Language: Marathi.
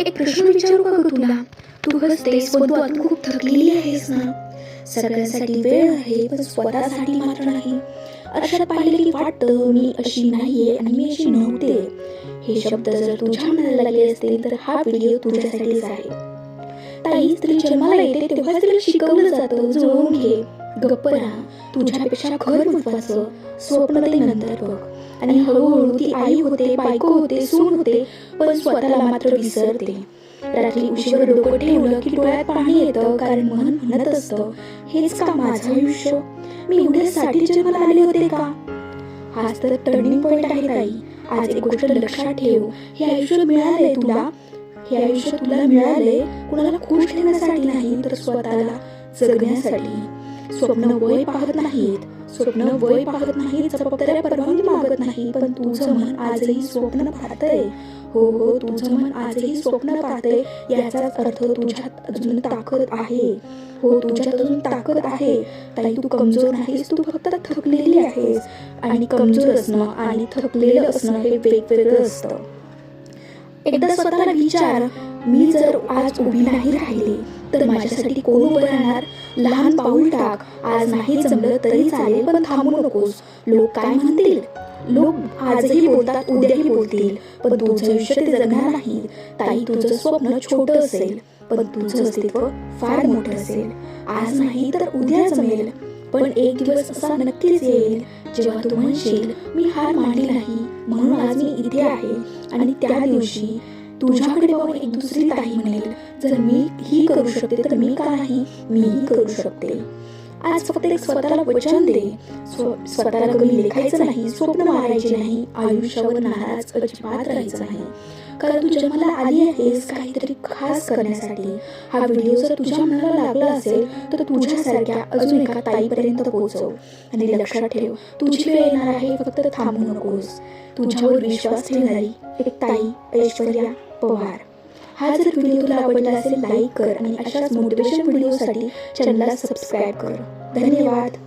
एक प्रश्न विचारू का ग तुला? तू हसतेस पण तू आतून खूप थकलेली आहेस ना. सगळ्यांसाठी वेळ आहे पण स्वतःसाठी मात्र नाही. अशात पाहिलं की वाटतं मी अशी नाहीये आणि मी अशी नव्हते. हे शब्द जर तुझ्या मनाला लागले असतील तर हा व्हिडिओ तुझ्यासाठीच आहे. ताई, स्त्री जन्माला येते तेव्हाच तिला शिकवलं जातं जुळवून घे, गप्प राहा, तुझ्यापेक्षा घर महत्वाचं, स्वप्न ते नंतर बघ. आणि हळूहळू ती आई होते, बायको होते, सून होते, पण स्वतःला मात्र विसरते. रात्री उशीवर डोकं ठेवलं की डोळ्यात पाणी येतं, कारण मन म्हणत असतं, हेच का माझं आयुष्य? मी एवढ्यासाठी जन्माला आले होते का? हाच तर टर्निंग पॉइंट आहे ताई. आज एक गोष्ट लक्षात ठेव, हे आयुष्य मिळालंय तुला, हे आयुष्य तुला मिळालंय कुणाला खुश ठेवण्यासाठी नाही, तर स्वतःला जगण्यासाठी. स्वप्न वय पाहत नाहीत, स्वप्न वय पाहत नाहीत, जबाबदाऱ्या परवानगी मागत नाही, पण तुझं मन आजही स्वप्न पाहतंय. हो, तुझं मन आजही स्वप्न पाहतंय. याचाच अर्थ तुझ्यात अजून ताकद आहे. हो, तुझ्यात अजून ताकद आहे. ताई, तू कमजोर नाहीस, तू फक्त थकलेली आहेस. आणि कमजोर असणं आणि थकलेलं असणं हे वेगवेगळं असतं. एकदा स्वतःला विचार, मी जर आज उभी नाही राहिली तर माझ्यासाठी कोण उभं राहणार? लहान पाऊल टाक. आज नाही जमलं तरी चालेल, पण थांबू नकोस. लोक काय म्हणतील? लोक आजही बोलतात, उद्याही बोलतील, पण तुझं आयुष्य ते जगणार नाही. ताई, तुझं स्वप्न छोटं असेल पण तुझं अस्तित्व फार मोठं असेल. आज नाही तर उद्या जमेल, पण एक दिवस असा नक्कीच येईल जेव्हा तू म्हणशील, मी हार मानली नाही, म्हणून आज मी इथे आहे. आणि त्या दिवशी तुझ्याकडे बघून एक दुसरी ताई म्हणेल, जर मी ही करू शकते तर मी का नाही, मीही करू शकते. आज फक्त एक स्वतःला वचन दे, स्वतःला कमी लेखायचं नाही, स्वप्न मारायचे नाही, आयुष्यावर नाराज अजिबात राहायचं नाही. कारण तू जन्माला आली आहेस काहीतरी खास करण्यासाठी. हा व्हिडिओ जर तुझ्या मनाला लागला असेल तर तुझ्यासारख्या अजून एका ताईपर्यंत पोहोचव. आणि लक्षात ठेव, तुझी वेळ येणार आहे, फक्त थांबू नकोस. तुझ्यावर विश्वास ठेवणारी एक ताई ऐश्वर्या पवार. हा जर व्हिडिओ तुला आवडला असेल लाईक कर आणि अशाच मोटिवेशन व्हिडिओसाठी चॅनलला सबस्क्राईब कर. धन्यवाद.